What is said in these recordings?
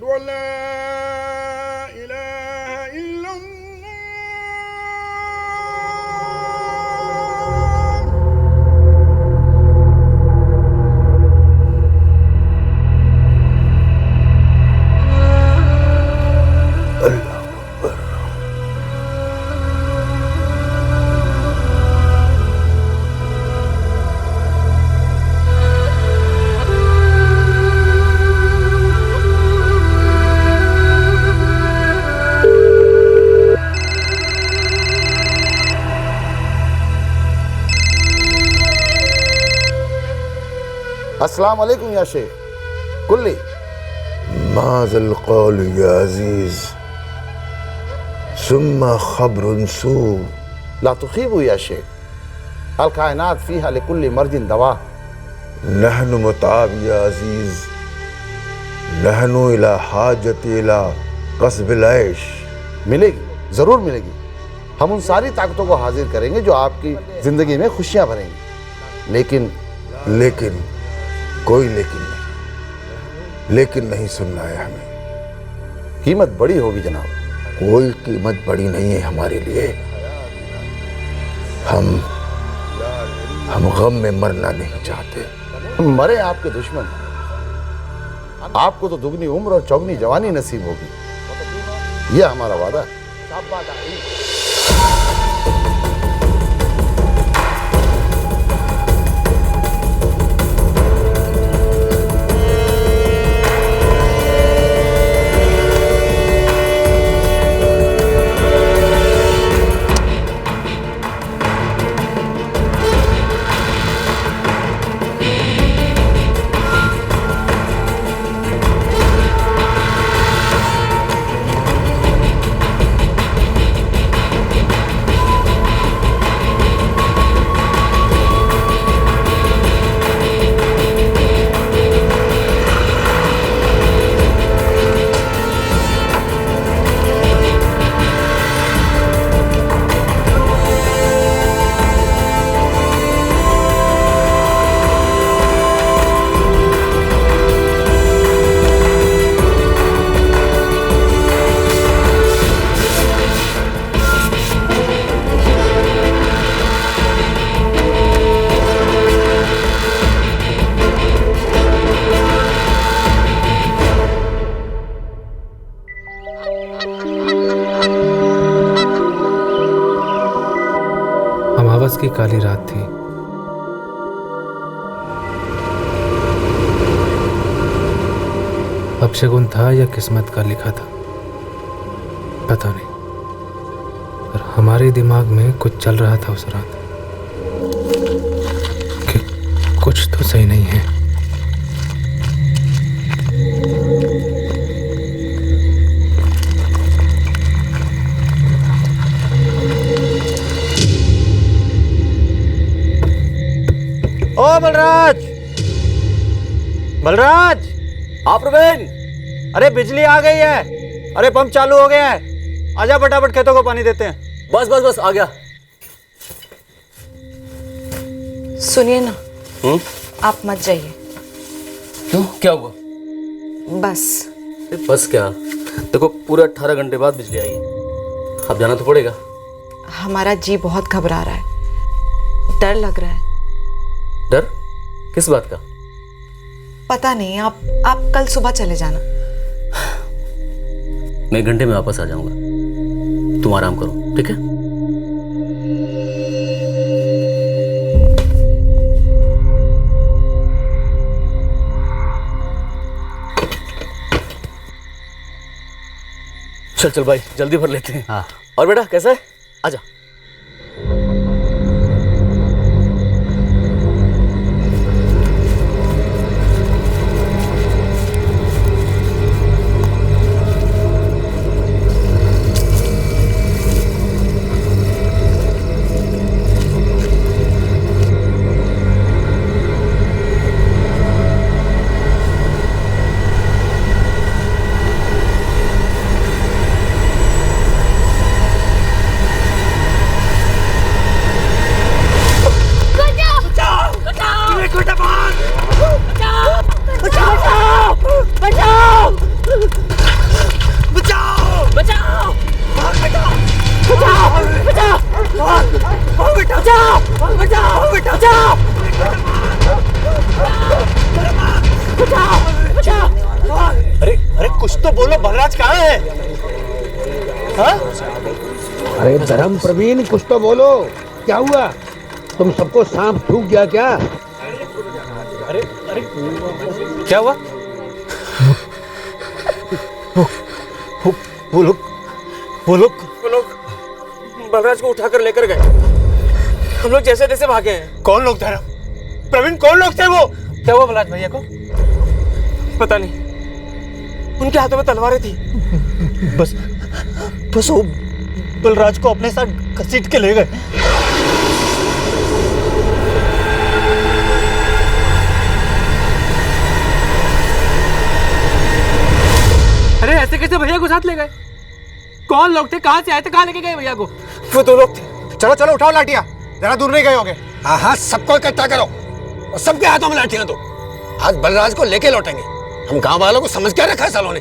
अल्ला इलाहा इल्लल्लाह। अस्सलाम वालेकुम या शेख कुल्ली। माज़ल क़ौल या अज़ीज़ सुम्मा ख़ब्रुन सू। ला तुख़ीबू या शेख अल कायनात फ़ीहा लिकुल्ली मर्जिन दवा। नहनु मुताब या अज़ीज़ नहनु इला हाजत इला कस्बिल ऐश। मिलेगी, ज़रूर मिलेगी। हम उन सारी ताकतों को हाजिर करेंगे जो आपकी ज़िंदगी में खुशियाँ भरेंगी। लेकिन कोई लेकिन नहीं सुनना है हमें। कीमत बड़ी होगी जनाब। कोई कीमत बड़ी नहीं है हमारे लिए। हम गम में मरना नहीं चाहते। मरे आपके दुश्मन, आपको तो दुगनी उम्र और चौगनी जवानी नसीब होगी। यह हमारा वादा है। अमावस की काली रात थी। अपशगुन था या किस्मत का लिखा था पता नहीं, पर हमारे दिमाग में कुछ चल रहा था उस रात कि कुछ तो सही नहीं है। ओ बलराज, बलराज, आप प्रवीण, अरे बिजली आ गई है। अरे पंप चालू हो गया है। आजा फटाफट खेतों को पानी देते हैं। बस बस बस आ गया। सुनिए ना, आप मत जाइए। क्यों, क्या हुआ? बस बस क्या, देखो पूरे 18 घंटे बाद बिजली आई है, अब जाना तो पड़ेगा। हमारा जी बहुत घबरा रहा है, डर लग रहा है। डर किस बात का? पता नहीं, आप कल सुबह चले जाना। मैं 1 घंटे में वापस आ जाऊंगा, तुम आराम करो, ठीक है? चल चल भाई, जल्दी भर लेते हैं। हाँ। और बेटा कैसा है? आजा। अरे अरे कुछ तो बोलो, बलराज कहाँ है? हाँ? अरे धर्म प्रवीण, कुछ तो बोलो, क्या हुआ? तुम सबको सांप ठूक गया क्या? अरे अरे क्या हुआ? वो लोग बलराज को उठाकर लेकर गए। हम लोग जैसे तैसे भागे हैं। कौन लोग थे? प्रवीण, कौन लोग थे वो? क्या हुआ बलराज भैया को? पता नहीं, उनके हाथों में तलवारें थी। बस वो बलराज को अपने साथ घसीट के ले गए। अरे ऐसे कैसे भैया को साथ ले गए? कौन लोग थे, कहाँ से आए थे, कहाँ लेके गए भैया को? वो दो लोग थे। चलो चलो उठाओ लाठियां, जरा दूर नहीं गए होंगे। हाँ, सबको इकट्ठा करो और सबके हाथों में लाठियां दो। आज बलराज को लेके लौटेंगे। हम गांव वालों को समझ क्या रखा है सालों ने।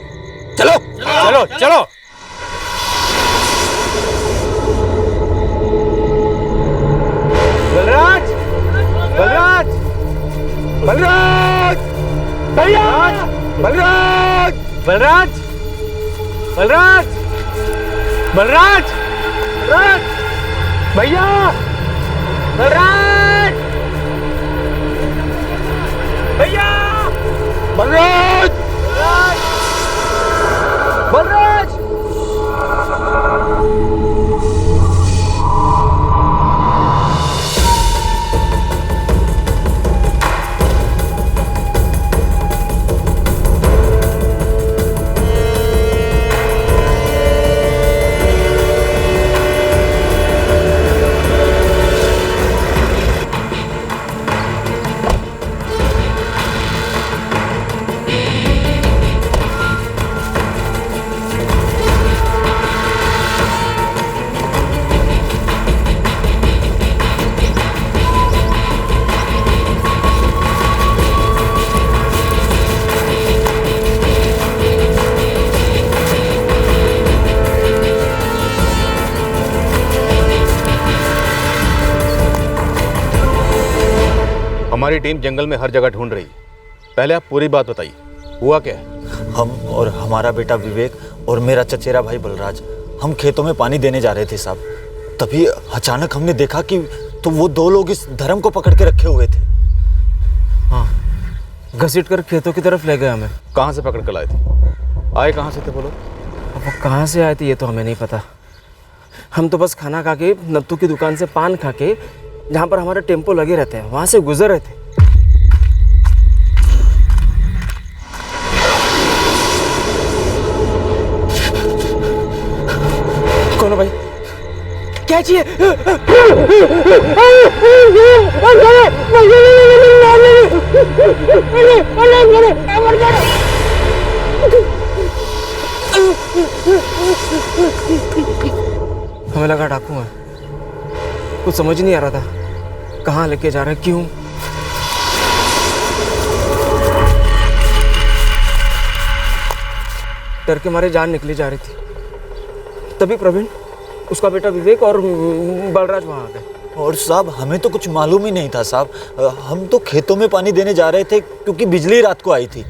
चलो चलो चलो। बलराज, बलराज, बलराज, भैया, बलराज, बलराज, बलराज, बलराज, बलराज, भैया, बलराज, भैया, बलराज, बलराज, बलराज। हमारी टीम जंगल में हर जगह ढूंढ रही है। पहले आप पूरी बात बताइए, हुआ क्या है? हम और हमारा बेटा विवेक और मेरा चचेरा भाई बलराज, हम खेतों में पानी देने जा रहे थे साहब। तभी अचानक हमने देखा कि तो वो दो लोग इस धर्म को पकड़ के रखे हुए थे। हाँ, घसीट कर खेतों की तरफ ले गए हमें। कहाँ से पकड़ कर लाए थे? आए कहाँ से थे बोलो? अब वो कहाँ से आए थे ये तो हमें नहीं पता। हम तो बस खाना खा के, नत्थू की दुकान से पान खा के, जहाँ पर हमारे टेम्पो लगे रहते हैं वहाँ से गुजर रहे थे। कौन है भाई? क्या चाहिए? हमें लगा डाकू है। कुछ समझ नहीं आ रहा था, कहाँ लेके जा रहे, क्यों। डर के मारे जान निकली जा रही थी। तभी प्रवीण, उसका बेटा विवेक और बलराज वहाँ आ गए। और साहब हमें तो कुछ मालूम ही नहीं था साहब। हम तो खेतों में पानी देने जा रहे थे क्योंकि बिजली रात को आई थी।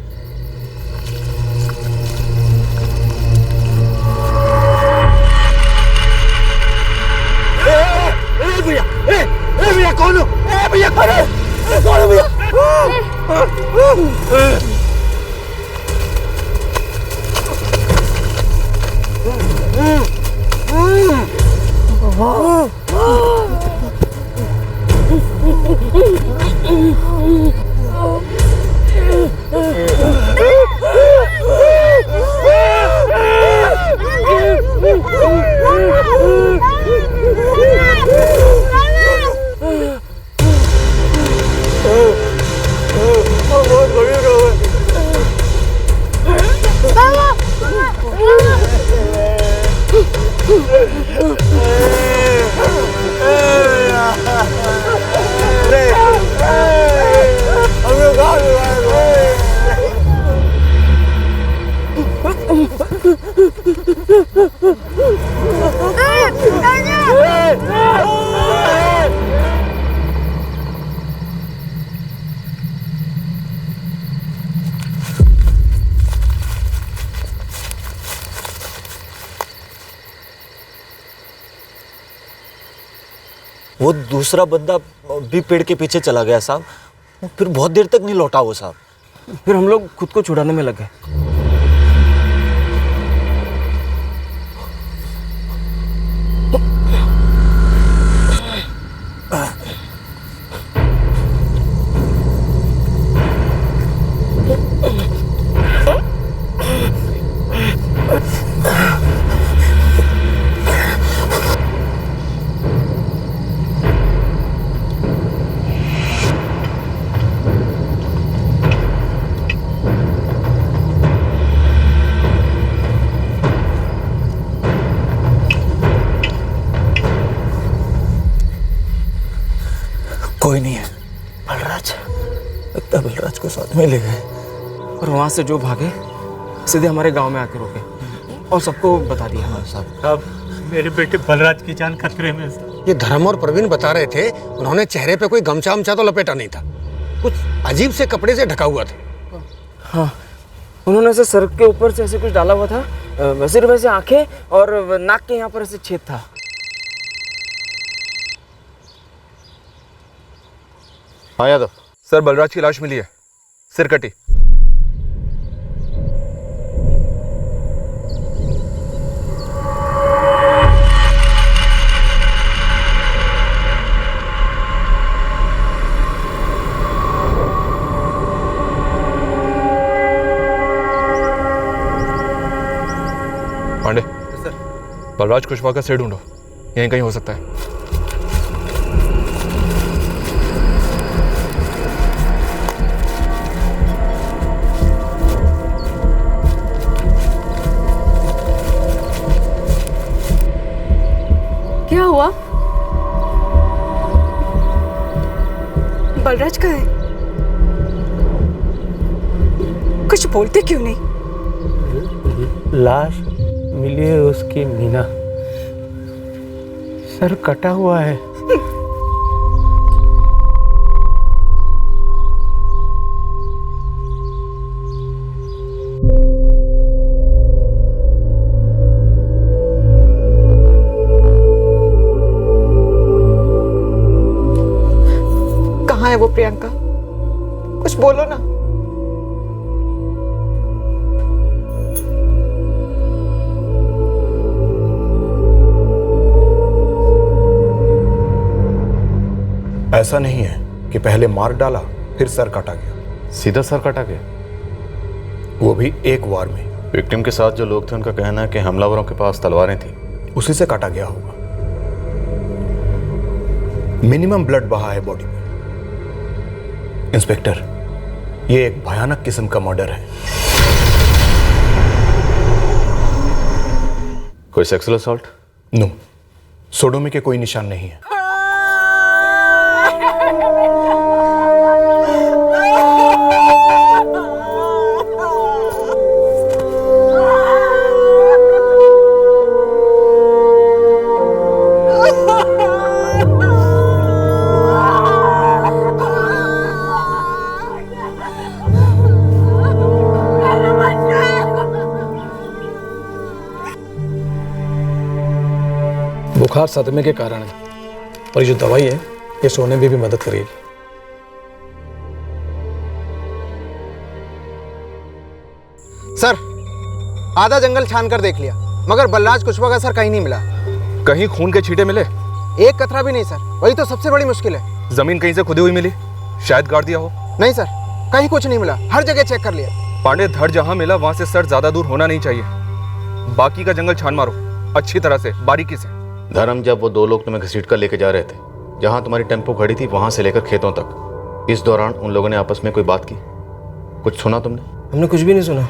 भैया कौन हो? भैया कौन है? कौन है भैया? बहुत बड़ी वो दूसरा बंदा भी पेड़ के पीछे चला गया साहब। फिर बहुत देर तक नहीं लौटा वो साहब। फिर हम लोग खुद को छुड़ाने में लग गए। कोई नहीं है। बलराज, लगता है बलराज को साथ में ले गए। और वहाँ से जो भागे सीधे हमारे गांव में आके रुके और सबको बता दिया। हाँ साहब। साहब, मेरे बेटे बलराज की जान खतरे में है साहब। ये धर्म और प्रवीण बता रहे थे, उन्होंने चेहरे पे कोई गमछा वमछा तो लपेटा नहीं था, कुछ अजीब से कपड़े से ढका हुआ था। हाँ, उन्होंने ऐसे सर के ऊपर से ऐसे कुछ डाला हुआ था, सिर्फ ऐसे आंखें और नाक के यहाँ पर ऐसे छेद था। हाँ यादव। सर, बलराज की लाश मिली है, सिर कटी। पांडे सर, बलराज कुशवाहा का सिर ढूंढो, यहीं कहीं हो सकता है। क्या हुआ? बलराज कहाँ है? कुछ बोलते क्यों नहीं? लाश मिली है उसकी मीना, सर कटा हुआ है। कहाँ है वो प्रियंका? कुछ बोलो ना। ऐसा नहीं है कि पहले मार डाला फिर सर काटा गया। सीधा सर काटा गया, वो भी एक वार में। विक्टिम के साथ जो लोग थे उनका कहना है कि हमलावरों के पास तलवारें थी, उसी से काटा गया होगा। मिनिमम ब्लड बहा है बॉडी में। इंस्पेक्टर, ये एक भयानक किस्म का मर्डर है। कोई सेक्सुअल असॉल्ट? नो, सोडोमी के कोई निशान नहीं है। बुखार सदमे के कारण है और ये जो दवाई है ये सोने में भी मदद करेगी। सर, आधा जंगल छान कर देख लिया मगर बलराज कुशवाहा का सर कहीं नहीं मिला। कहीं खून के छींटे मिले? एक कतरा भी नहीं सर, वही तो सबसे बड़ी मुश्किल है। जमीन कहीं से खुदी हुई मिली? शायद गाड़ दिया हो। नहीं सर, कहीं कुछ नहीं मिला, हर जगह चेक कर लिया। पांडे, धड़ जहां मिला वहां से सर ज्यादा दूर होना नहीं चाहिए। बाकी का जंगल छान मारो अच्छी तरह से, बारीकी से। धर्म, जब वो दो लोग तुम्हें घसीट कर लेके जा रहे थे, जहां तुम्हारी टेम्पो खड़ी थी वहां से लेकर खेतों तक, इस दौरान उन लोगों ने आपस में कोई बात की? कुछ सुना तुमने? हमने कुछ भी नहीं सुना,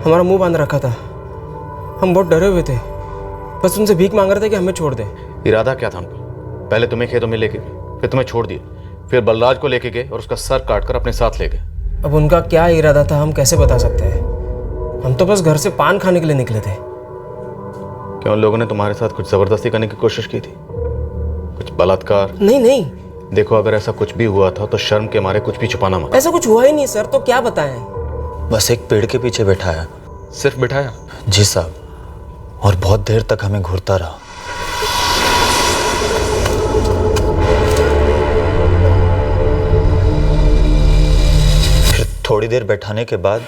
हमारा मुंह बांध रखा था, हम बहुत डरे हुए थे, बस उनसे भीख मांग रहे थे कि हमें छोड़ दें। इरादा क्या था उनका? पहले तुम्हें खेतों में लेके गए, फिर तुम्हें छोड़ दिए, फिर बलराज को लेके गए और उसका सर काट कर अपने साथ ले गए। अब उनका क्या इरादा था हम कैसे बता सकते हैं? हम तो बस घर से पान खाने के लिए निकले थे। क्या उन लोगों ने तुम्हारे साथ कुछ जबरदस्ती करने की कोशिश की थी? कुछ बलात्कार? नहीं नहीं, देखो, अगर ऐसा कुछ भी हुआ था तो शर्म के मारे कुछ भी छुपाना मत। ऐसा कुछ हुआ ही नहीं सर, तो क्या बताएं? बस एक पेड़ के पीछे बैठाया। सिर्फ बिठाया? जी साहब, और बहुत देर तक हमें घूरता रहा। थोड़ी देर बैठाने के बाद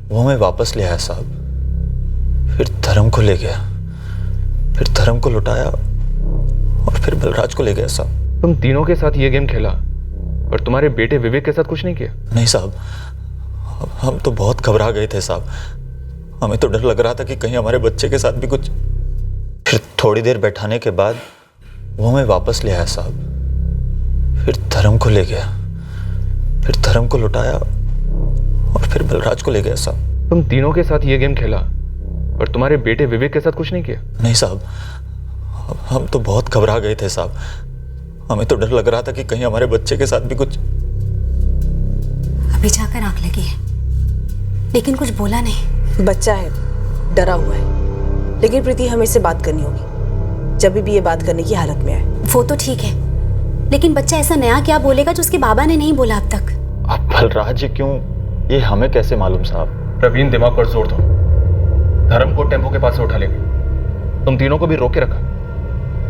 वो हमें वापस ले आया साहब। फिर धर्म को ले गया, फिर धर्म को लुटाया और फिर बलराज को ले गया साहब। तुम तीनों के साथ ये गेम खेला और तुम्हारे बेटे विवेक के साथ कुछ नहीं किया? नहीं साहब, हम तो बहुत घबरा गए थे साहब। हमें तो डर लग रहा था कि कहीं हमारे बच्चे के साथ भी कुछ। फिर थोड़ी देर बैठाने के बाद वो हमें वापस ले आया साहब। फिर धर्म को ले गया, फिर धर्म को लुटाया और फिर बलराज को ले गया साहब। तुम तीनों के साथ ये गेम खेला और तुम्हारे बेटे विवेक के साथ कुछ नहीं किया? नहीं साहब, हम तो बहुत घबरा गए थे साहब। हमें तो डर लग रहा था कि कहीं हमारे बच्चे के साथ भी कुछ। अभी जाकर आंख लगी है, लेकिन कुछ बोला नहीं। बच्चा है, डरा हुआ है, लेकिन प्रीति हमें इससे बात करनी होगी जब भी ये बात करने की हालत में आए। वो तो ठीक है, लेकिन बच्चा ऐसा नया क्या बोलेगा जो उसके बाबा ने नहीं बोला अब तक? अब बलराज क्यों, ये हमें कैसे मालूम साहब? प्रवीण, दिमाग पर जोर दो। धर्म को टेम्पो के पास से उठा लेंगे। तुम तीनों को भी रोक के रखा।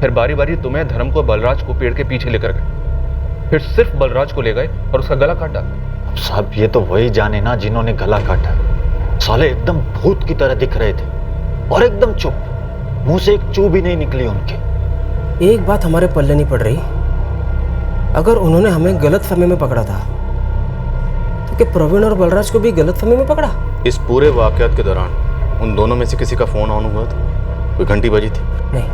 फिर बारी बारी तुम्हें, धर्म को, बलराज को पेड़ के पीछे लेकर गए। फिर सिर्फ बलराज को ले गए और उसका गला काट डाला। अब साहब ये तो वही जाने ना जिन्होंने गला काटा। साले एकदम भूत की तरह दिख रहे थे और एकदम चुप, मुंह से एक चू भी नहीं निकली उनके। एक बात हमारे पल्ले नहीं पड़ रही, अगर उन्होंने हमें गलत फहमी में पकड़ा था तो क्या प्रवीण और बलराज को भी गलत फहमी में पकड़ा? इस पूरे वाकयात के दौरान उन दोनों में से किसी का फोन ऑन हुआ था? कोई घंटी बजी थी? नहीं,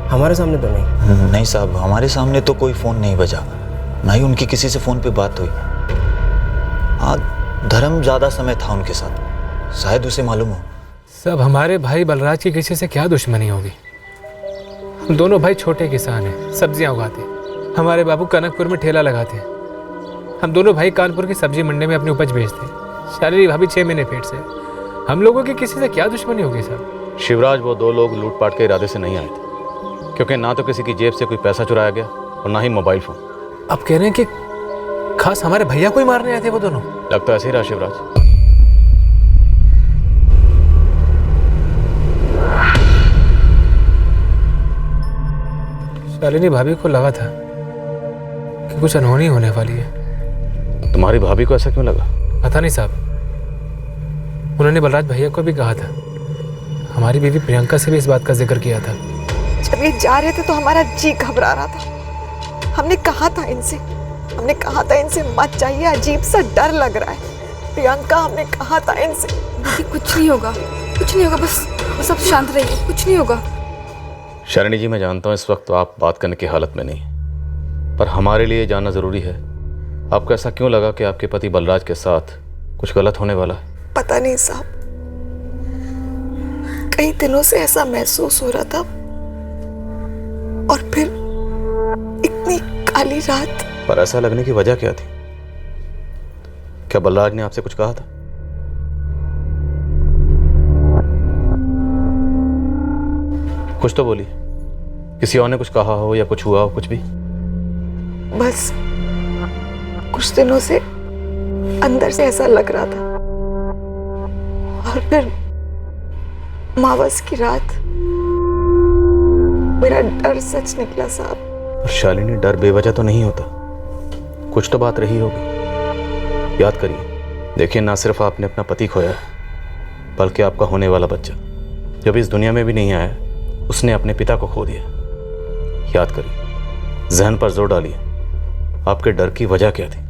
हमारे सामने तो नहीं। नहीं साहब, हमारे सामने तो कोई फोन नहीं बजा, ना ही उनकी किसी से फोन पे बात हुई। हाँ, धर्म ज्यादा समय था उनके साथ, शायद उसे मालूम हो। सब हमारे भाई बलराज की किसी से क्या दुश्मनी होगी? हम दोनों भाई छोटे किसान हैं, सब्जियां उगाते हैं। हमारे बाबू कनकपुर में ठेला लगाते हैं। हम दोनों भाई कानपुर की सब्जी मंडी में अपनी उपज बेचते हैं। शालिनी भाभी 6 महीने पेट से। हम लोगों की किसी से क्या दुश्मनी होगी साहब? शिवराज, वो 2 लोग लूटपाट के इरादे से नहीं आए थे, क्योंकि ना तो किसी की जेब से कोई पैसा चुराया गया और ना ही मोबाइल फोन। अब कह रहे हैं कि खास हमारे भैया को ही मारने आए थे वो दोनों? लगता ऐसे ही रहा शिवराज। शालिनी भाभी को लगा था कि कुछ अनहोनी होने वाली है। तुम्हारी भाभी को ऐसा क्यों लगा? पता नहीं साहब, उन्होंने बलराज भैया को भी कहा था। हमारी बीवी प्रियंका से भी इस बात का जिक्र किया था। जब ये जा रहे थे तो हमारा जी घबरा रहा था। हमने कहा था इनसे मत जाइए, अजीब सा डर लग रहा है। प्रियंका, हमने कहा था इनसे। कुछ नहीं होगा, बस सब शांत रहिए, कुछ नहीं होगा। शालिनी जी, मैं जानता हूँ इस वक्त तो आप बात करने की हालत में नहीं, पर हमारे लिए जानना जरूरी है। आपको ऐसा क्यों लगा कि आपके पति बलराज के साथ कुछ गलत होने वाला है? पता नहीं साहब, कई दिनों से ऐसा महसूस हो रहा था, और फिर इतनी काली रात। पर ऐसा लगने की वजह क्या थी? क्या बलराज ने आपसे कुछ कहा था? कुछ तो बोलिए, किसी और ने कुछ कहा हो या कुछ हुआ हो, कुछ भी। बस कुछ दिनों से अंदर से ऐसा लग रहा था, और फिर मावस की रात मेरा डर सच निकला साहब। पर शालिनी, डर बेवजह तो नहीं होता, कुछ तो बात रही होगी। याद करिए, देखिए, ना सिर्फ आपने अपना पति खोया, बल्कि आपका होने वाला बच्चा जब इस दुनिया में भी नहीं आया, उसने अपने पिता को खो दिया। याद करिए, जहन पर जोर डालिए, आपके डर की वजह क्या थी?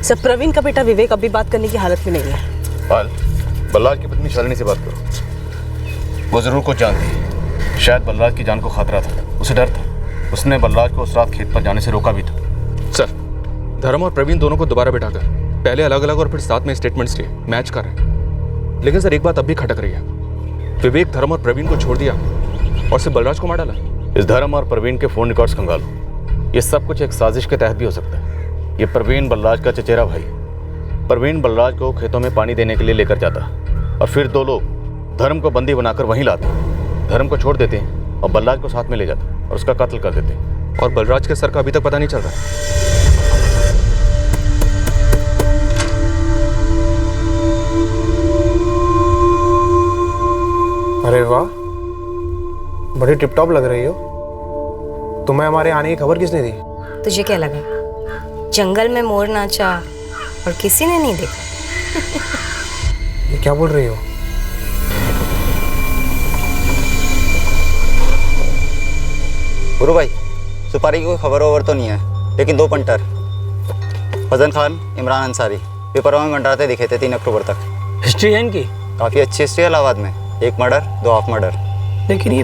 सब प्रवीण का बेटा विवेक अभी बात करने की हालत में नहीं है। पाल, बलराज की पत्नी शालिनी से बात करो। वो जरूर कुछ जानती है। शायद बलराज की जान को खतरा था, उसे डर था। उसने बलराज को उस रात खेत पर जाने से रोका भी था। सर, धर्म और प्रवीण दोनों को दोबारा बिठाकर पहले अलग अलग और फिर साथ में स्टेटमेंट्स लिए मैच कर रहे हैं। लेकिन सर, एक बात अब भी खटक रही है। विवेक धर्म और प्रवीण को छोड़ दिया और सिर्फ बलराज को मार डाला। इस धर्म और प्रवीण के फोन रिकॉर्ड्स खंगालो। ये सब कुछ एक साजिश के तहत भी हो सकता है। ये प्रवीण बलराज का चचेरा भाई। प्रवीण बलराज को खेतों में पानी देने के लिए लेकर जाता और फिर 2 लोग धर्म को बंदी बनाकर वहीं लाते, धर्म को छोड़ देते और बलराज को साथ में ले जाते और उसका कत्ल कर देते। और बलराज के सर का अभी तक पता नहीं चल रहा। अरे वाह, बड़ी टिप टॉप लग रही हो। तुम्हें हमारे आने की खबर किसने दी? तुझे क्या लगा जंगल में मोर नाचा और किसी ने नहीं देखा? ये क्या बोल रही हो? गुरु भाई, सुपारी की कोई खबर ओवर तो नहीं है, लेकिन 2 पंटर फजन खान, इमरान अंसारी पेपरों में मंडराते दिखे थे 3 अक्टूबर तक। हिस्ट्री है इनकी? काफ़ी अच्छी हिस्ट्री है इलाहाबाद में। 1 मर्डर 2 हाफ मर्डर। लेकिन ये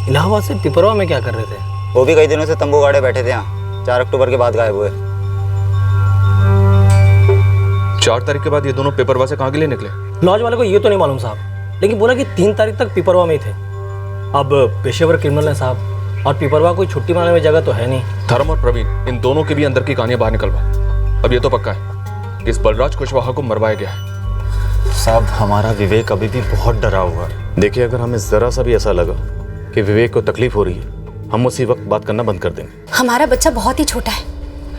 इलाहाबाद से पिपरवा में क्या कर रहे थे? वो भी कई दिनों से तंबू गाड़े बैठे थे यहाँ। 4 अक्टूबर के बाद गायब हुए। 4 तारीख के बाद ये दोनों पेपरवा से कहाँ के लिए निकले? लॉज वाले को ये तो नहीं मालूम साहब, लेकिन बोला कि 3 तारीख तक पिपरवा में ही थे। अब पेशेवर क्रिमिनल है साहब, और पिपरवा कोई छुट्टी मनाने में जगह तो है नहीं। धर्म और प्रवीण, इन दोनों की भी अंदर की कहानियां बाहर निकलवा। अब ये तो पक्का है कि इस बलराज कुशवाहा को मरवाया गया है। साहब, हमारा विवेक अभी भी बहुत डरा हुआ है। देखिए, अगर हमें जरा सा भी ऐसा लगा कि विवेक को तकलीफ हो रही है, हम उसी वक्त बात करना बंद कर देंगे। हमारा बच्चा बहुत ही छोटा है,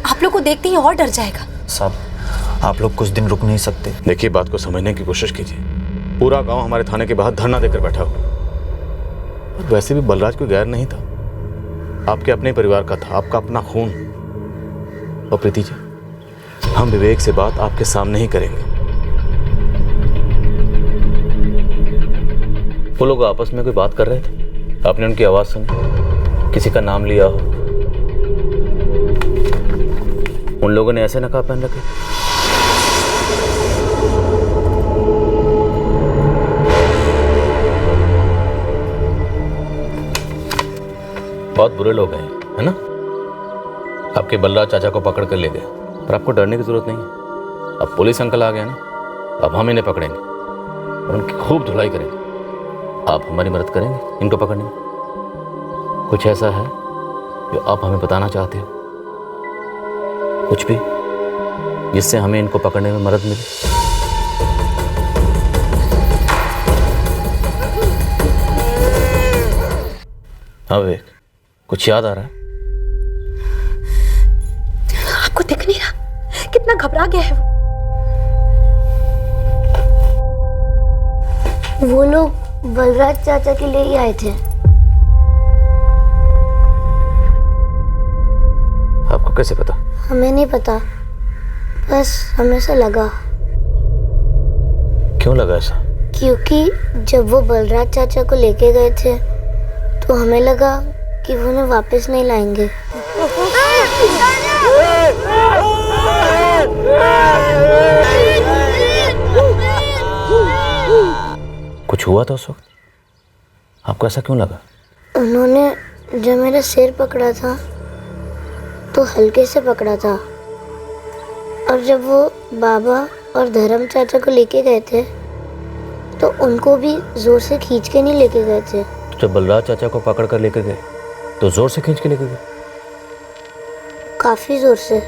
आप लोग को देखते ही और डर जाएगा। साहब, आप लोग कुछ दिन रुक नहीं सकते? देखिए, बात को समझने की कोशिश कीजिए। पूरा गांव हमारे थाने के बाहर धरना देकर बैठा हुआ, और वैसे भी बलराज कोई गैर नहीं था, आपके अपने परिवार का था, आपका अपना खून। और प्रीति जी, हम विवेक से बात आपके सामने ही करेंगे। वो लोग आपस में कोई बात कर रहे थे, आपने उनकी आवाज सुनी, किसी का नाम लिया हो? उन लोगों ने ऐसे नकाब पहन रखे? बहुत बुरे लोग हैं, है ना? आपके बलराज चाचा को पकड़ कर ले गए, पर आपको डरने की जरूरत नहीं है। अब पुलिस अंकल आ गया ना, अब हम इन्हें पकड़ेंगे और उनकी खूब धुलाई करेंगे। आप हमारी मदद करेंगे इनको पकड़ने में? कुछ ऐसा है जो आप हमें बताना चाहते हो? कुछ भी जिससे हमें इनको पकड़ने में मदद मिले? हाँ विवेक, कुछ याद आ रहा है? आपको दिख नहीं रहा कितना घबरा गया है वो लोग बलराज चाचा के लिए ही आए थे। आपको कैसे पता? हमें नहीं पता, बस हमें से लगा। क्यों लगा ऐसा? क्योंकि जब वो बलराज चाचा को लेके गए थे तो हमें लगा कि वो उन्हें वापस नहीं लाएंगे। कुछ हुआ था उस वक्त? आपको ऐसा क्यों लगा? उन्होंने जब मेरा सिर पकड़ा था तो हल्के से पकड़ा था, और जब वो बाबा और धर्म चाचा को लेके गए थे तो उनको भी जोर से खींच के नहीं लेके गए थे। तो जब बलराज चाचा को पकड़ कर लेकर गए तो जोर से खींच के लेकर गए? काफी जोर से,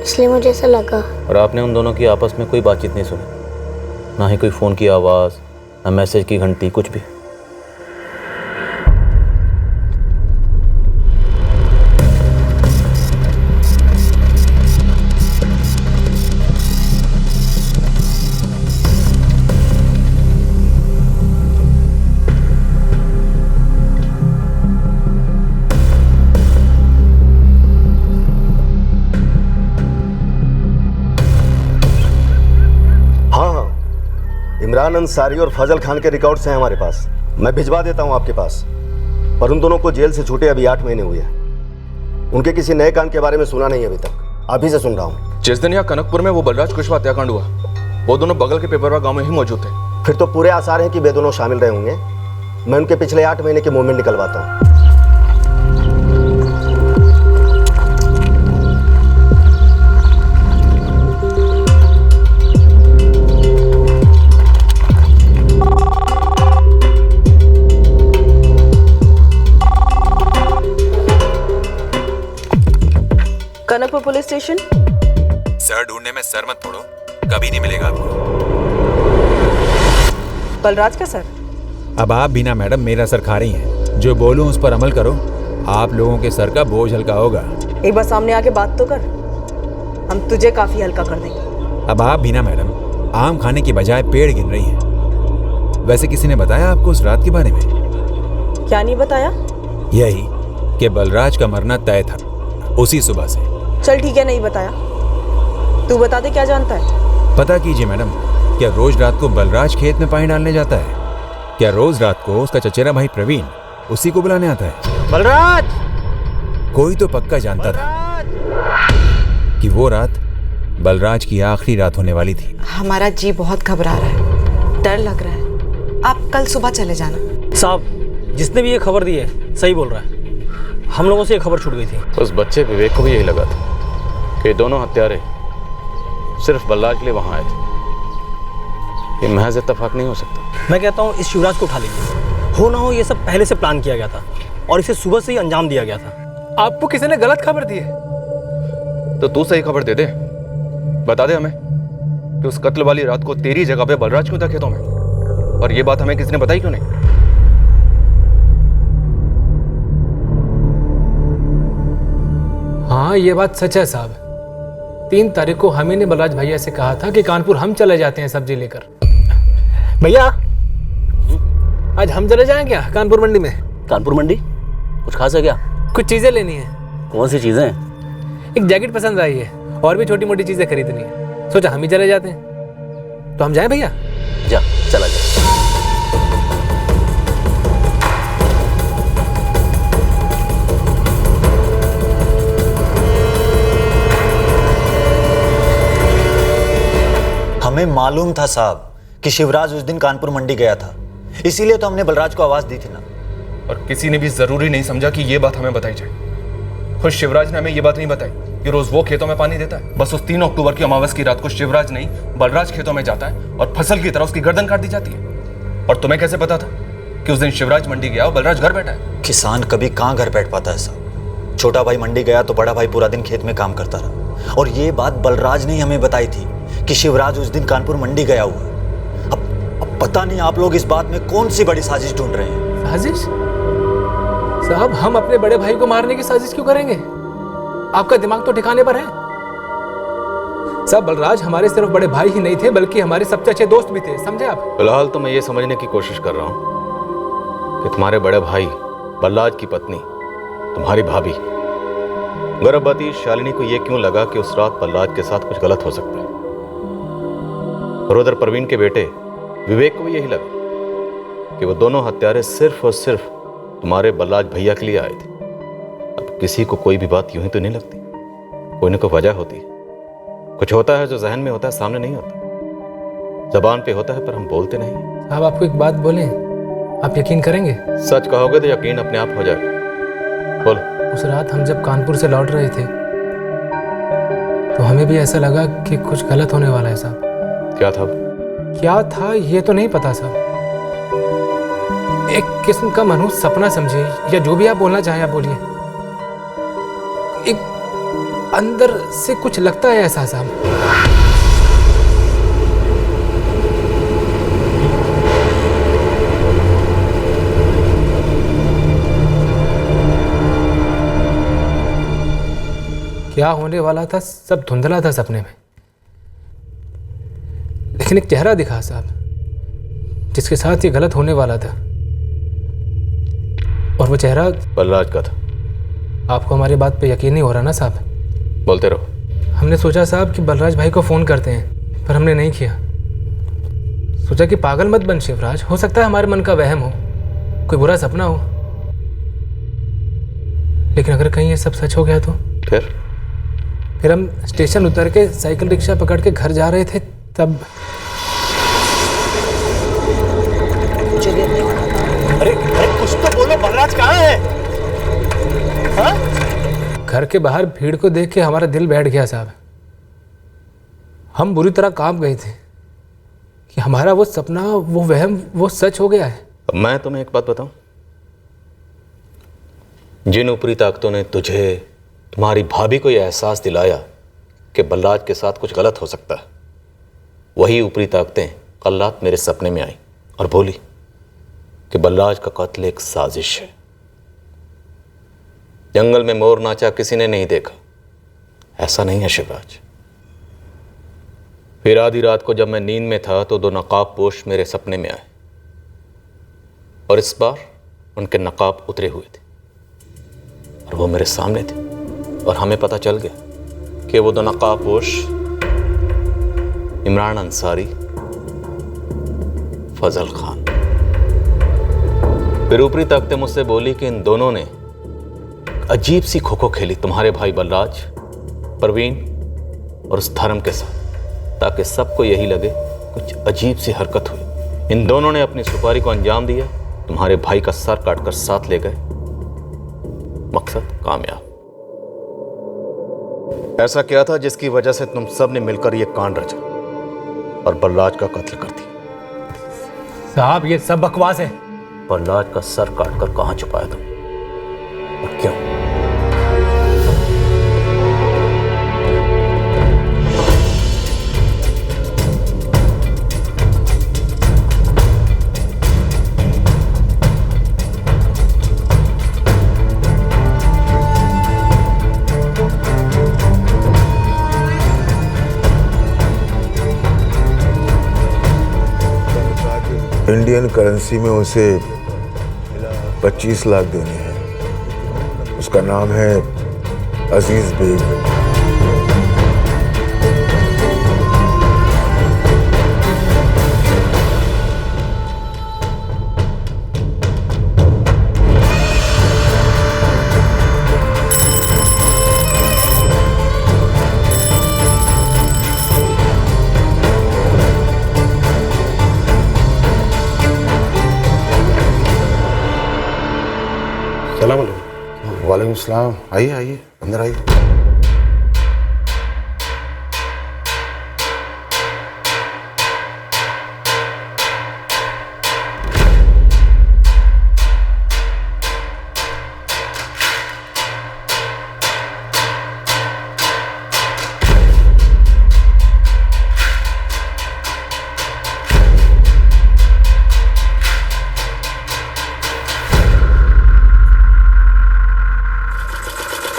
इसलिए मुझे ऐसा लगा। और आपने उन दोनों की आपस में कोई बातचीत नहीं सुनी? ना ही कोई फोन की आवाज, ना मैसेज की घंटी, कुछ भी? इमरान अंसारी और फजल खान के रिकॉर्ड्स हैं हमारे पास, मैं भिजवा देता हूं आपके पास। पर उन दोनों को जेल से छूटे अभी 8 महीने हुए हैं। उनके किसी नए कांड के बारे में सुना नहीं अभी तक, अभी से सुन रहा हूं। जिस दिन यहाँ कनकपुर में वो बलराज कुशवाहा हत्याकांड हुआ, वो दोनों बगल के पेपरवा गांव में ही मौजूद थे। फिर तो पूरे आसार हैं कि वे दोनों शामिल रहे होंगे। मैं उनके पिछले 8 महीने के मूवमेंट निकलवाता हूँ। Kanakpur police station. सर ढूंढने में सर मत फोड़ो, कभी नहीं मिलेगा आपको। बलराज का सर? अब आप बिना मैडम मेरा सर खा रही हैं। जो बोलूं उस पर अमल करो, आप लोगों के सर का बोझ हल्का होगा। एक बार सामने आके बात तो कर, हम तुझे काफी हल्का कर देंगे। अब आप बिना मैडम आम खाने की बजाय पेड़ गिन रही हैं। वैसे किसी ने बताया आपको उस रात के बारे में? क्या नहीं बताया? यही कि बलराज का मरना तय था उसी सुबह से। चल ठीक है, नहीं बताया। तू बता दे, क्या जानता है? पता कीजिए मैडम, क्या रोज रात को बलराज खेत में पानी डालने जाता है? क्या रोज रात को उसका चचेरा भाई प्रवीण उसी को बुलाने आता है? बलराज! कोई तो पक्का जानता था कि वो रात बलराज की आखिरी रात होने वाली थी। हमारा जी बहुत घबरा रहा है, डर लग रहा है। आप कल सुबह चले जाना। साहब, जिसने भी ये खबर दी है सही बोल रहा है। हम लोगों से ये खबर छूट गई थी। उस बच्चे विवेक को भी यही लगा था कि दोनों हत्यारे सिर्फ बलराज के लिए वहां आए थे। ये महज इत्तेफाक नहीं हो सकता। मैं कहता हूँ इस शिवराज को उठा लीजिए। हो ना हो ये सब पहले से प्लान किया गया था और इसे सुबह से ही अंजाम दिया गया था। आपको किसी ने गलत खबर दी है तो तू सही खबर दे दे, बता दे हमें कि उस कत्ल वाली रात को तेरी जगह पे बलराज क्यों था खेतों में, और ये बात हमें किसी ने बताई क्यों नहीं? हाँ, ये बात सच है साहब। 3 तारीख को हमें ने बलराज भैया से कहा था कि कानपुर हम चले जाते हैं सब्जी लेकर। भैया, आज हम चले जाएं क्या कानपुर मंडी में? कानपुर मंडी? कुछ खास है क्या? कुछ चीजें लेनी है। कौन सी चीजें? एक जैकेट पसंद आई है और भी छोटी मोटी चीजें खरीदनी है। सोचा हम ही चले जाते हैं। तो हम जाएं भैया? जा, चला जा। हमें मालूम था साहब कि शिवराज उस दिन कानपुर मंडी गया था, इसीलिए तो हमने बलराज को आवाज दी थी ना। और किसी ने भी जरूरी नहीं समझा कि ये बात हमें बताई जाए। खुद शिवराज ने हमें ये बात नहीं बताई कि रोज वो खेतों में पानी देता है। बस उस 3 अक्टूबर की अमावस की रात को शिवराज नहीं बलराज खेतों में जाता है और फसल की तरह उसकी गर्दन काट दी जाती है। और तुम्हें कैसे पता था कि उस दिन शिवराज मंडी गया और बलराज घर बैठा है? किसान कभी कहाँ घर बैठ पाता है साहब। छोटा भाई मंडी गया तो बड़ा भाई पूरा दिन खेत में काम करता रहा। और ये बात बलराज ने ही हमें बताई थी कि शिवराज उस दिन कानपुर मंडी गया हुआ। अब पता नहीं आप लोग इस बात में कौन सी बड़ी साजिश ढूंढ रहे हैं। साजिश? साहब, हम अपने बड़े भाई को मारने की साजिश क्यों करेंगे? आपका दिमाग तो ठिकाने पर है। साहब, बलराज हमारे सिर्फ बड़े भाई ही नहीं थे बल्कि हमारे सबसे अच्छे दोस्त भी थे, समझे आप? फिलहाल तो मैं ये समझने की कोशिश कर रहा हूं कि तुम्हारे बड़े भाई बलराज की पत्नी, तुम्हारी भाभी गर्भवती शालिनी को यह क्यों लगा कि उस रात बलराज के साथ कुछ गलत हो सकता है। और उधर प्रवीण के बेटे विवेक को भी यही लगा कि वो दोनों हत्यारे सिर्फ और सिर्फ तुम्हारे बलराज भैया के लिए आए थे। अब किसी को कोई भी बात यूं ही तो नहीं लगती, कोई ना कोई वजह होती है। कुछ होता है जो जहन में होता है, सामने नहीं होता। जबान पे होता है पर हम बोलते नहीं। साहब, आपको एक बात बोलें, आप यकीन करेंगे? सच कहोगे तो यकीन अपने आप हो जाएगा। बोलो। उस रात हम जब कानपुर से लौट रहे थे तो हमें भी ऐसा लगा कि कुछ गलत होने वाला है साहब। क्या था? क्या था ये तो नहीं पता साहब। एक किस्म का मनुष्य सपना समझिए या जो भी आप बोलना चाहें आप बोलिए। एक अंदर से कुछ लगता है ऐसा साहब। क्या होने वाला था सब धुंधला था सपने में, लेकिन एक चेहरा दिखा साहब जिसके साथ ये गलत होने वाला था, और वो चेहरा बलराज का था। आपको हमारी बात पे यकीन नहीं हो रहा ना साहब? बोलते रहो। हमने सोचा साहब कि बलराज भाई को फोन करते हैं, पर हमने नहीं किया। सोचा कि पागल मत बन शिवराज, हो सकता है हमारे मन का वहम हो, कोई बुरा सपना हो। लेकिन अगर कहीं ये सब सच हो गया तो फिर हम स्टेशन उतर के साइकिल रिक्शा पकड़ के घर जा रहे थे, तब अरे कुछ तो बोलो, बलराज कहाँ है? हाँ? घर के बाहर भीड़ को देख के हमारा दिल बैठ गया साहब। हम बुरी तरह कांप गए थे कि हमारा वो सपना, वो वहम, वो सच हो गया है। अब मैं तुम्हें एक बात बताऊं, जिन ऊपरी ताकतों ने तुझे, तुम्हारी भाभी को यह एहसास दिलाया कि बलराज के साथ कुछ गलत हो सकता है, वही ऊपरी ताकतें कल रात मेरे सपने में आई और बोली कि बलराज का कत्ल एक साजिश है। जंगल में मोर नाचा किसी ने नहीं देखा, ऐसा नहीं है शिवराज। फिर आधी रात को जब मैं नींद में था तो 2 नकाब पोश मेरे सपने में आए और इस बार उनके नकाब उतरे हुए थे और वो मेरे सामने थे और हमें पता चल गया कि वो दो नकाबपोश इमरान अंसारी, फजल खान। फिर ऊपरी ताकतें मुझसे बोली कि इन दोनों ने अजीब सी खो खो खेली तुम्हारे भाई बलराज, परवीन और उस धर्म के साथ, ताकि सबको यही लगे कुछ अजीब सी हरकत हुई। इन दोनों ने अपनी सुपारी को अंजाम दिया, तुम्हारे भाई का सर काटकर साथ ले गए। मकसद कामयाब। ऐसा क्या था जिसकी वजह से तुम सब ने मिलकर यह कांड रचा और बलराज का कत्ल कर दिया? साहब ये सब बकवास है। बलराज का सर काटकर कहां छुपाया तुम और क्यों? इंडियन करेंसी में उसे 25 लाख देने हैं। उसका नाम है अजीज बेग। वालेकुम सलाम। आइए आइए, अंदर आइए।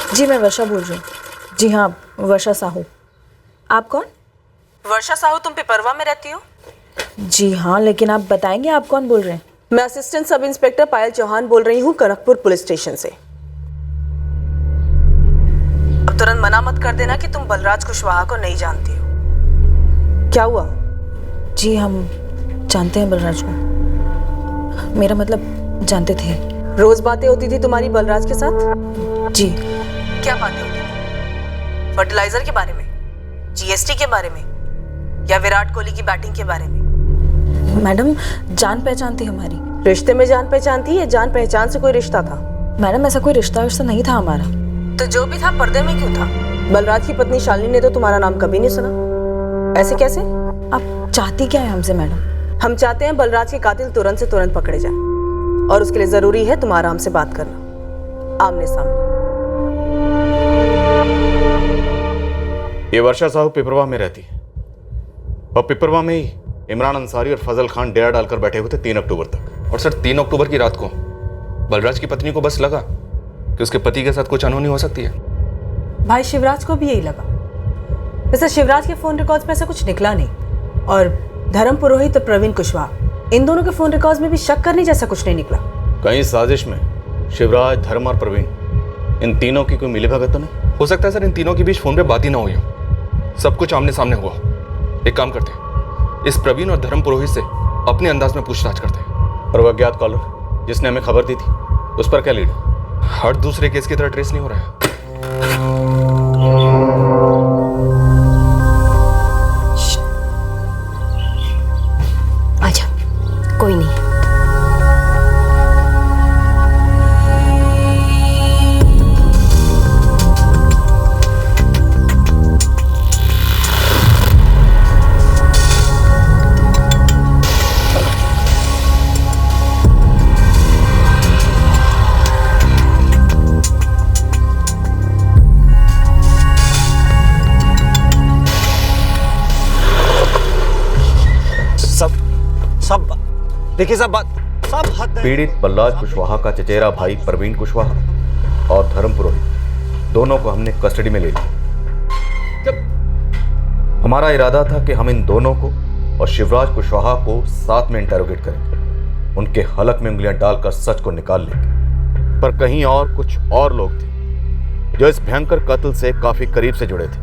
जी मैं वर्षा बोल रही हूँ। जी हाँ, वर्षा साहू। आप कौन? वर्षा साहू, तुम पिपरवा में रहती हो? जी हाँ, लेकिन आप बताएंगे आप कौन बोल रहे हैं? मैं असिस्टेंट सब इंस्पेक्टर पायल चौहान बोल रही हूँ, कनकपुर पुलिस स्टेशन से। अब तुरंत मना मत कर देना कि तुम बलराज कुशवाहा को नहीं जानती हो। क्या हुआ? जी हम जानते हैं बलराज को। मेरा मतलब जानते थे। रोज बातें होती थी तुम्हारी बलराज के साथ? जी। क्या बातें होती थी? फर्टिलाइजर के बारे में, जीएसटी के बारे में, या विराट कोहली की बैटिंग के बारे में? मैडम जान पहचान थी हमारी। रिश्ते में जान पहचान थी या जान पहचान से कोई रिश्ता था? मैडम ऐसा कोई रिश्ता नहीं था हमारा। तो जो भी था पर्दे में क्यों था? बलराज की पत्नी शालिनी ने तो तुम्हारा नाम कभी नहीं सुना। ऐसे कैसे? आप चाहती क्या है हमसे मैडम? हम चाहते हैं बलराज के कातिल तुरंत से तुरंत पकड़े जाए, और उसके लिए जरूरी है तुम्हारा हमसे बात करना, आमने सामने। ये वर्षा साहू पिपरवा में रहती है और पिपरवा में ही इमरान अंसारी और फजल खान डेरा डालकर बैठे हुए थे 3 अक्टूबर तक। और सर 3 अक्टूबर की रात को बलराज की पत्नी को बस लगा कि उसके पति के साथ कुछ अनहोनी हो सकती है। भाई शिवराज को भी यही लगा। वैसे शिवराज के फोन रिकॉर्ड्स में ऐसा कुछ निकला नहीं, और धर्म पुरोहित और प्रवीण कुशवाहा, इन दोनों के फोन रिकॉर्ड्स में भी शक करने जैसा कुछ नहीं निकला। कहीं साजिश में शिवराज, धर्म और प्रवीण, इन तीनों की कोई मिलीभगत तो नहीं? हो सकता है सर इन तीनों के बीच फोन पे बात ही ना हुई हो, सब कुछ आमने सामने हुआ। एक काम करते हैं, इस प्रवीण और धर्म पुरोहित से अपने अंदाज में पूछताछ करते हैं। और वह अज्ञात कॉलर जिसने हमें खबर दी थी, उस पर क्या लीड है? हर दूसरे केस की तरह ट्रेस नहीं हो रहा है। आजा, कोई नहीं। देखिए सब हद है। पीड़ित बलराज कुशवाहा का चचेरा भाई प्रवीण कुशवाहा और धर्म पुरोहित दोनों को हमने कस्टडी में ले लिया। हमारा इरादा था कि हम इन दोनों को और शिवराज कुशवाहा को साथ में इंटरोगेट करें, उनके हलक में उंगलियां डालकर सच को निकाल लेंगे। पर कहीं और कुछ और लोग थे जो इस भयंकर कत्ल से काफी करीब से जुड़े थे,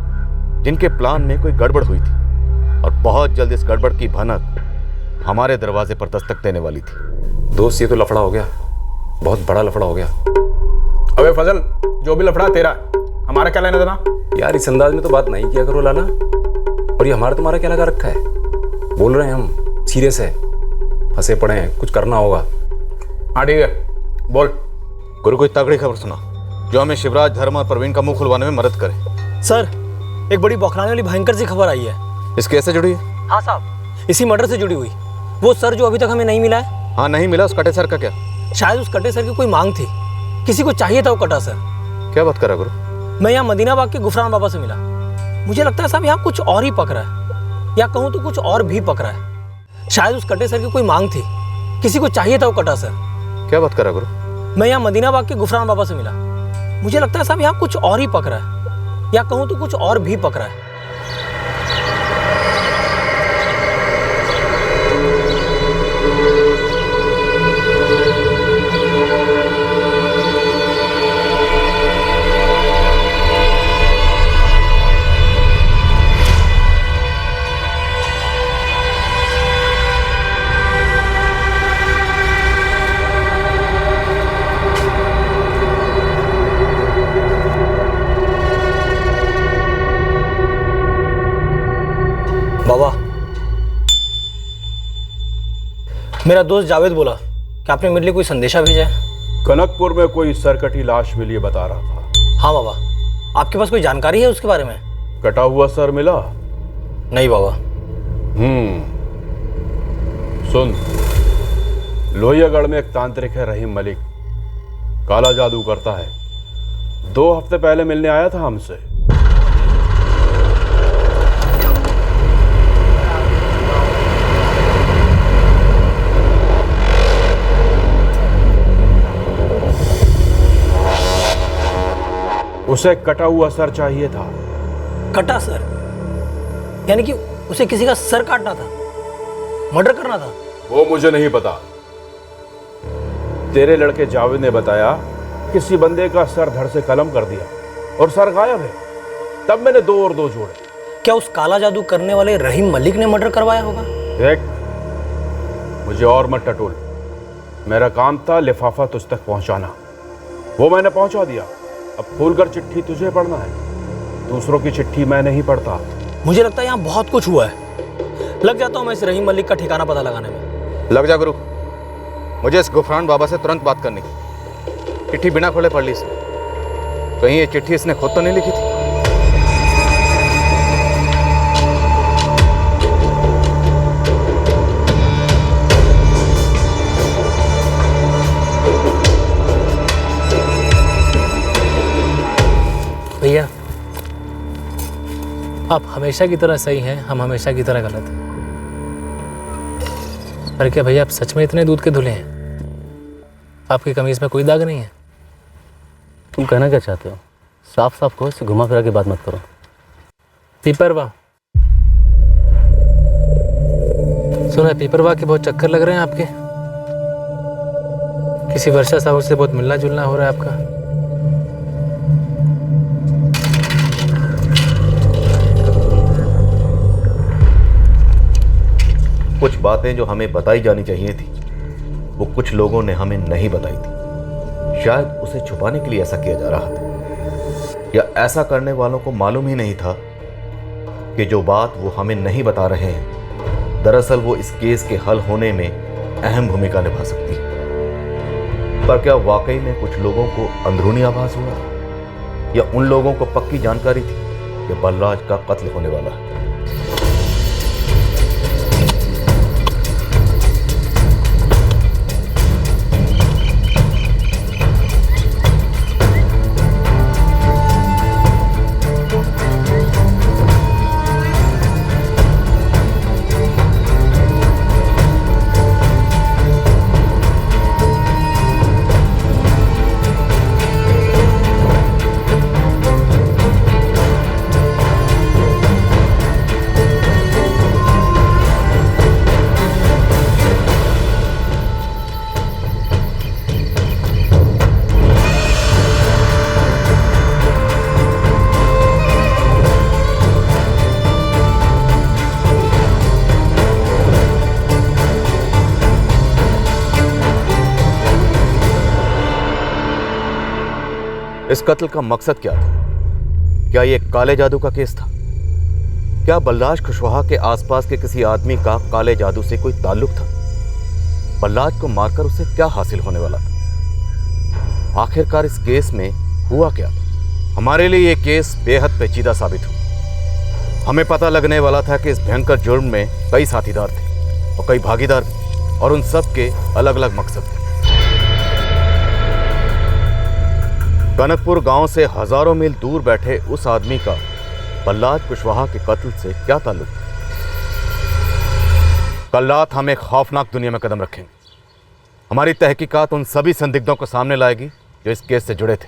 जिनके प्लान में कोई गड़बड़ हुई थी और बहुत जल्द इस गड़बड़ की भनक हमारे दरवाजे पर दस्तक देने वाली थी। दोस्त, ये तो लफड़ा हो गया, बहुत बड़ा लफड़ा हो गया। अबे फजल, जो भी लफड़ा तेरा, हमारा क्या लेना देना? यार इस अंदाज में तो बात नहीं किया करो लाला। और ये हमारा तुम्हारा क्या लगा रखा है? बोल रहे हैं हम, सीरियस है, फंसे पड़े हैं, कुछ करना होगा। हाँ ठीक है, बोल। गुरु, कोई तगड़ी खबर सुना जो हमें शिवराज, धर्म और प्रवीण का मुंह खुलवाने में मदद करे। सर, एक बड़ी बौखलाने वाली भयंकर सी खबर आई है। इस केस से जुड़ी है? हाँ साहब, इसी मर्डर से जुड़ी हुई। वो सर जो अभी तक हमें नहीं मिला है। हाँ नहीं मिला, उस कटे सर का क्या? शायद उस कटे सर की कोई मांग थी, किसी को चाहिए था वो कटा सर। क्या बात करा गुरु? मैं यहाँ मदीना बाग के गुफरान बाबा से मिला। मुझे लगता है साहब यहाँ कुछ और ही पक रहा है, या कहूँ तो कुछ और भी पक रहा है। शायद उस कटे सर की कोई मांग थी, किसी को चाहिए था वो कटा सर। क्या बात करा गुरु? मैं यहाँ मदीना बाग के गुफरान बाबा से मिला। मुझे लगता है साहब यहाँ कुछ और ही पक रहा है, या कहूँ तो कुछ और भी पक रहा है। बाबा, मेरा दोस्त जावेद बोला कि आपने मेरे लिए कोई संदेशा भेजा है। कनकपुर में कोई सरकटी लाश मिली, बता रहा था। हाँ बाबा, आपके पास कोई जानकारी है उसके बारे में? कटा हुआ सर मिला? नहीं बाबा। सुन, लोहियागढ़ में एक तांत्रिक है रहीम मलिक, काला जादू करता है। 2 हफ्ते पहले मिलने आया था हमसे। उसे कटा हुआ सर चाहिए था। कटा सर? यानी कि उसे किसी का सर काटना था, मर्डर करना था? वो मुझे नहीं पता। तेरे लड़के जावेद ने बताया किसी बंदे का सर धड़ से कलम कर दिया और सर गायब है। तब मैंने 2 और 2 जोड़े। क्या उस काला जादू करने वाले रहीम मलिक ने मर्डर करवाया होगा? देख, मुझे और मत टटोल। मेरा काम था लिफाफा तुझ तक पहुंचाना, वो मैंने पहुंचा दिया। अब खोलकर चिट्ठी तुझे पढ़ना है, दूसरों की चिट्ठी मैं नहीं पढ़ता। मुझे लगता है यहाँ बहुत कुछ हुआ है। लग जाता हूँ मैं इस रहीम मलिक का ठिकाना पता लगाने में। लग जा गुरु, मुझे इस गुफरान बाबा से तुरंत बात करनी। चिट्ठी बिना खोले पढ़ ली इसने। कहीं ये चिट्ठी इसने खुद तो नहीं लिखी थी? भैया, आप हमेशा की तरह सही हैं, हम हमेशा की तरह गलत हैं। पर क्या भैया आप सच में इतने दूध के धुले हैं? आपकी कमीज में कोई दाग नहीं है? तुम कहना क्या चाहते हो? साफ साफ कहो, इससे घुमा फिरा के बात मत करो। पीपरवा सुना है, पीपरवा के बहुत चक्कर लग रहे हैं आपके। किसी वर्षा साहब से बहुत मिलना जुलना हो रहा है आपका। कुछ बातें जो हमें बताई जानी चाहिए थी, वो कुछ लोगों ने हमें नहीं बताई थी। शायद उसे छुपाने के लिए ऐसा किया जा रहा था, या ऐसा करने वालों को मालूम ही नहीं था कि जो बात वो हमें नहीं बता रहे हैं, दरअसल वो इस केस के हल होने में अहम भूमिका निभा सकती है। पर क्या वाकई में कुछ लोगों को अंदरूनी आभास हुआ, या उन लोगों को पक्की जानकारी थी कि बलराज का कत्ल होने वाला है? इस कत्ल का मकसद क्या था? क्या यह काले जादू का केस था? क्या बलराज कुशवाहा के आसपास के किसी आदमी का काले जादू से कोई ताल्लुक था? बलराज को मारकर उसे क्या हासिल होने वाला था? आखिरकार इस केस में हुआ क्या था? हमारे लिए यह केस बेहद पेचीदा साबित हुआ। हमें पता लगने वाला था कि इस भयंकर जुर्म में कई साथीदार थे और कई भागीदार थे और उन सब के अलग अलग मकसद थे। कनकपुर गांव से हजारों मील दूर बैठे उस आदमी का बलराज कुशवाहा के कत्ल से क्या ताल्लुक था? कल रात हम एक खौफनाक दुनिया में कदम रखेंगे। हमारी तहकीकात उन सभी संदिग्धों को सामने लाएगी जो इस केस से जुड़े थे।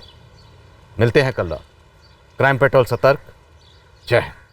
मिलते हैं कल रात। क्राइम पेट्रोल सतर्क। जय हिंद।